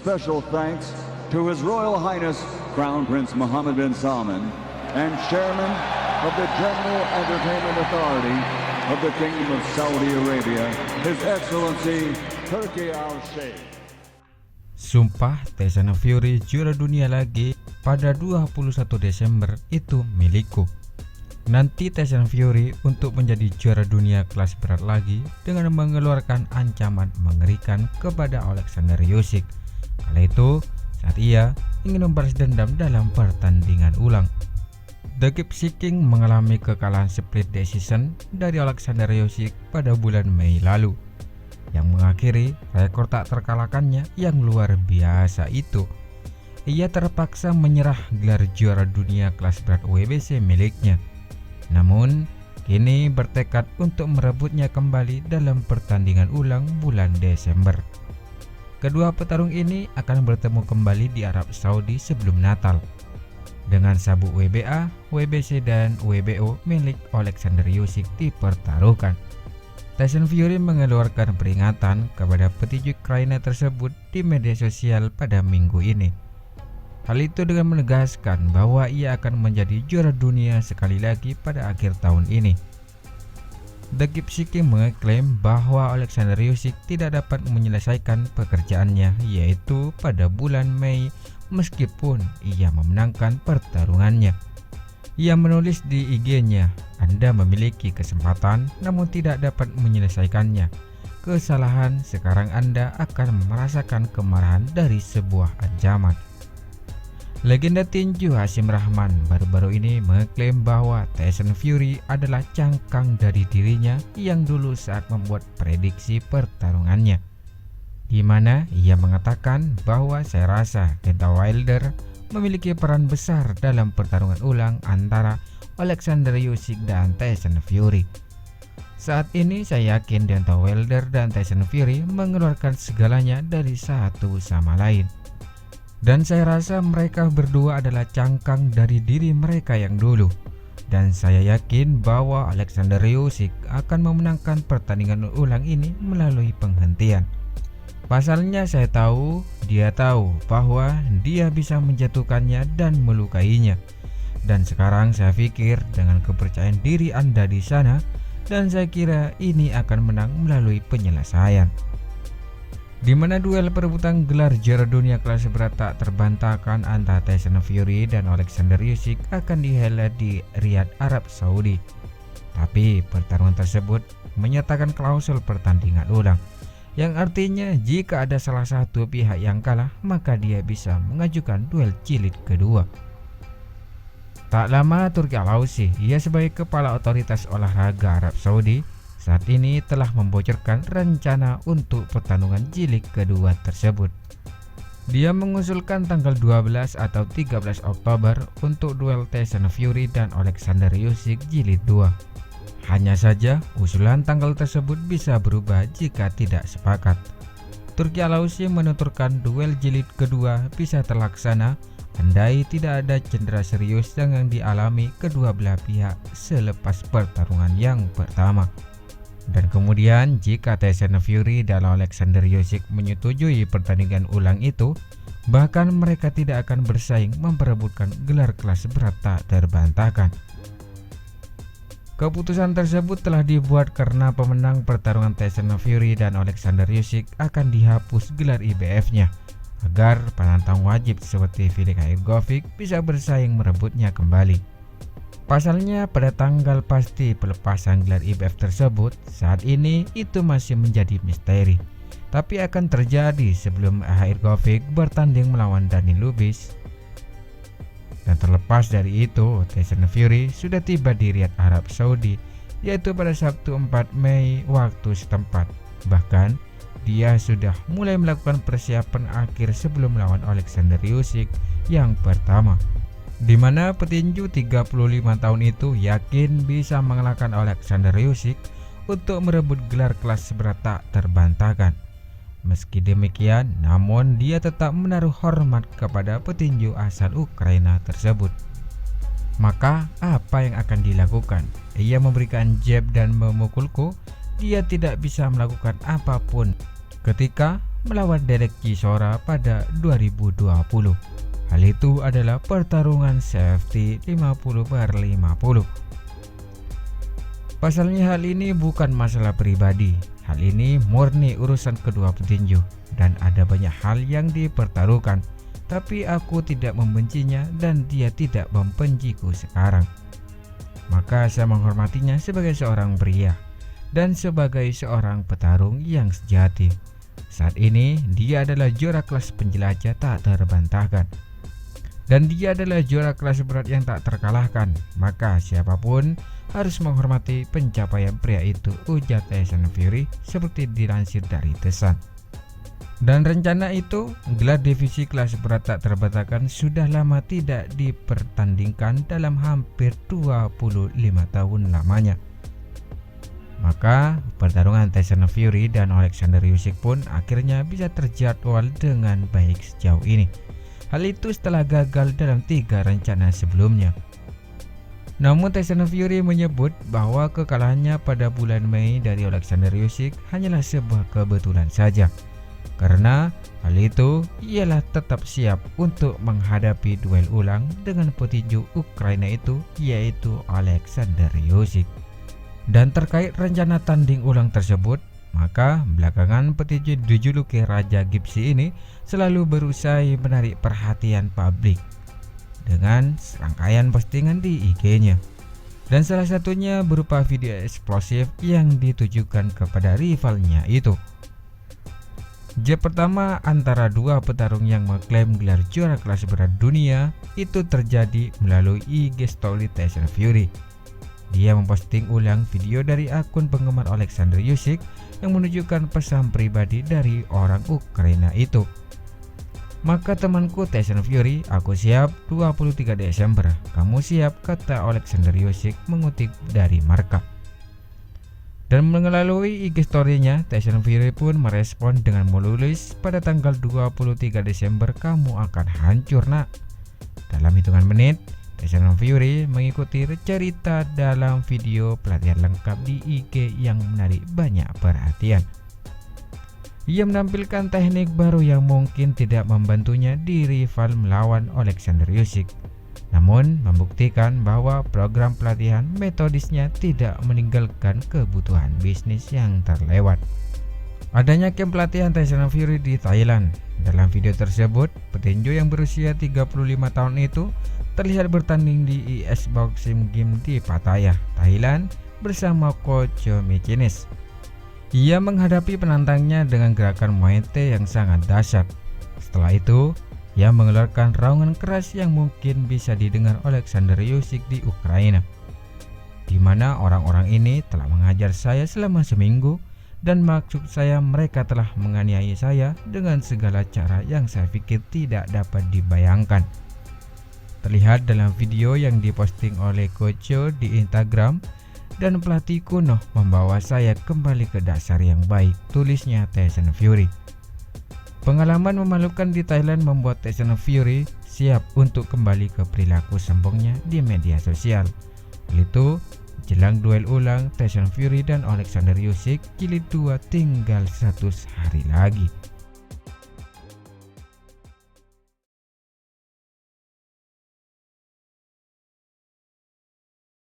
special thanks to His Royal Highness Crown Prince Mohammed bin Salman and Chairman of the General Entertainment Authority of the Kingdom of Saudi Arabia, His Excellency Turki Al-Sheikh. Sumpah Tyson Fury juara dunia lagi pada 21 Desember itu milikku. Nanti Tyson Fury untuk menjadi juara dunia kelas berat lagi dengan mengeluarkan ancaman mengerikan kepada Alexander Usyk. Kala itu saat ia ingin membalas dendam dalam pertandingan ulang. The Gypsy King mengalami kekalahan split decision dari Alexander Usyk pada bulan Mei lalu, yang mengakhiri rekor tak terkalahkannya yang luar biasa itu. Ia terpaksa menyerah gelar juara dunia kelas berat WBC miliknya. Namun, kini bertekad untuk merebutnya kembali dalam pertandingan ulang bulan Desember. Kedua petarung ini akan bertemu kembali di Arab Saudi sebelum Natal, dengan sabuk WBA, WBC dan WBO milik Alexander Usyk dipertaruhkan. Tyson Fury mengeluarkan peringatan kepada petinju Ukraina tersebut di media sosial pada minggu ini. Hal itu dengan menegaskan bahwa ia akan menjadi juara dunia sekali lagi pada akhir tahun ini. The Gypsy King mengklaim bahwa Alexander Usyk tidak dapat menyelesaikan pekerjaannya yaitu pada bulan Mei meskipun ia memenangkan pertarungannya. Ia menulis di IG-nya, "Anda memiliki kesempatan namun tidak dapat menyelesaikannya. Kesalahan sekarang Anda akan merasakan kemarahan dari sebuah ancaman." Legenda tinju Hasyim Rahman baru-baru ini mengklaim bahwa Tyson Fury adalah cangkang dari dirinya yang dulu saat membuat prediksi pertarungannya, di mana ia mengatakan bahwa saya rasa Deontay Wilder memiliki peran besar dalam pertarungan ulang antara Alexander Usyk dan Tyson Fury. Saat ini saya yakin Deontay Wilder dan Tyson Fury mengeluarkan segalanya dari satu sama lain. Dan saya rasa mereka berdua adalah cangkang dari diri mereka yang dulu. Dan saya yakin bahwa Alexander Usyk akan memenangkan pertandingan ulang ini melalui penghentian. Pasalnya saya tahu, dia tahu bahwa dia bisa menjatuhkannya dan melukainya. Dan sekarang saya pikir dengan kepercayaan diri Anda di sana, dan saya kira ini akan menang melalui penyelesaian. Di mana duel perebutan gelar juara dunia kelas berat tak terbantahkan antara Tyson Fury dan Alexander Usyk akan dihelat di Riyadh, Arab Saudi. Tapi pertarungan tersebut menyatakan klausul pertandingan ulang, yang artinya jika ada salah satu pihak yang kalah, maka dia bisa mengajukan duel jilid kedua. Tak lama Turki Al-Housi, ia sebagai kepala otoritas olahraga Arab Saudi, saat ini telah membocorkan rencana untuk pertandingan jilid kedua tersebut. Dia mengusulkan tanggal 12 atau 13 Oktober untuk duel Tyson Fury dan Alexander Usyk jilid 2. Hanya saja usulan tanggal tersebut bisa berubah jika tidak sepakat. Turki Al-Housi menuturkan duel jilid kedua bisa terlaksana andai tidak ada cedera serius yang dialami kedua belah pihak selepas pertarungan yang pertama. Dan kemudian jika Tyson Fury dan Alexander Usyk menyetujui pertandingan ulang itu, bahkan mereka tidak akan bersaing memperebutkan gelar kelas berat tak terbantahkan. Keputusan tersebut telah dibuat karena pemenang pertarungan Tyson Fury dan Alexander Usyk akan dihapus gelar IBF-nya, agar penantang wajib seperti Filip Hergovic bisa bersaing merebutnya kembali. Pasalnya pada tanggal pasti pelepasan gelar IBF tersebut saat ini itu masih menjadi misteri, tapi akan terjadi sebelum Hergovic bertanding melawan Daniil Lubis. Dan terlepas dari itu, Tyson Fury sudah tiba di Riyadh, Arab Saudi, yaitu pada Sabtu 4 Mei waktu setempat. Bahkan dia sudah mulai melakukan persiapan akhir sebelum melawan Alexander Usyk yang pertama, di mana petinju 35 tahun itu yakin bisa mengalahkan Alexander Usyk untuk merebut gelar kelas berat tak terbantahkan. Meski demikian, namun dia tetap menaruh hormat kepada petinju asal Ukraina tersebut. Maka apa yang akan dilakukan? Ia memberikan jab dan memukulku. Dia tidak bisa melakukan apapun ketika melawan Derek Chisora pada 2020. Hal itu adalah pertarungan CFT 50/50. Pasalnya hal ini bukan masalah pribadi. Hal ini murni urusan kedua petinju dan ada banyak hal yang dipertaruhkan. Tapi aku tidak membencinya dan dia tidak membenciku sekarang. Maka saya menghormatinya sebagai seorang pria dan sebagai seorang petarung yang sejati. Saat ini dia adalah juara kelas penjelajah tak terbantahkan. Dan dia adalah juara kelas berat yang tak terkalahkan. Maka siapapun harus menghormati pencapaian pria itu, ujar Tyson Fury seperti dilansir dari The Sun. Dan rencana itu, gelar divisi kelas berat tak terbantahkan sudah lama tidak dipertandingkan dalam hampir 25 tahun lamanya. Maka pertarungan Tyson Fury dan Alexander Usyk pun akhirnya bisa terjadwal dengan baik sejauh ini. Hal itu setelah gagal dalam 3 rencana sebelumnya. Namun Tyson Fury menyebut bahwa kekalahannya pada bulan Mei dari Alexander Usyk hanyalah sebuah kebetulan saja. Karena hal itu ialah tetap siap untuk menghadapi duel ulang dengan petinju Ukraina itu, yaitu Alexander Usyk. Dan terkait rencana tanding ulang tersebut, maka belakangan petinju dijuluki Raja Gipsy ini selalu berusaha menarik perhatian publik dengan serangkaian postingan di IG-nya. Dan salah satunya berupa video eksplosif yang ditujukan kepada rivalnya itu. Jab pertama antara dua petarung yang mengklaim gelar juara kelas berat dunia itu terjadi melalui IG story Tyson Fury. Dia memposting ulang video dari akun penggemar Alexander Usyk yang menunjukkan pesan pribadi dari orang Ukraina itu. Maka temanku Tyson Fury, aku siap 23 Desember. Kamu siap, kata Alexander Usyk mengutip dari Marca. Dan melalui IG story-nya, Tyson Fury pun merespon dengan menulis, pada tanggal 23 Desember kamu akan hancur nak. Dalam hitungan menit, Tyson Fury mengikuti cerita dalam video pelatihan lengkap di IG yang menarik banyak perhatian. Ia menampilkan teknik baru yang mungkin tidak membantunya di rival melawan Alexander Usyk, namun membuktikan bahwa program pelatihan metodisnya tidak meninggalkan kebutuhan bisnis yang terlewat. Adanya camp pelatihan Tyson Fury di Thailand. Dalam video tersebut, petinju yang berusia 35 tahun itu terlihat bertanding di IS Boxing Gym di Pattaya, Thailand bersama coach Joe Chines. Ia menghadapi penantangnya dengan gerakan Muay Thai yang sangat dahsyat. Setelah itu, ia mengeluarkan raungan keras yang mungkin bisa didengar Alexander Usyk di Ukraina, di mana orang-orang ini telah mengajar saya selama seminggu, dan maksud saya mereka telah menganiaya saya dengan segala cara yang saya pikir tidak dapat dibayangkan. Terlihat dalam video yang diposting oleh Coach Joe di Instagram, dan pelatih kuno membawa saya kembali ke dasar yang baik, tulisnya Tyson Fury. Pengalaman memalukan di Thailand membuat Tyson Fury siap untuk kembali ke perilaku sombongnya di media sosial. Itu jelang duel ulang Tyson Fury dan Alexander Usyk jilid 2 tinggal 100 hari lagi.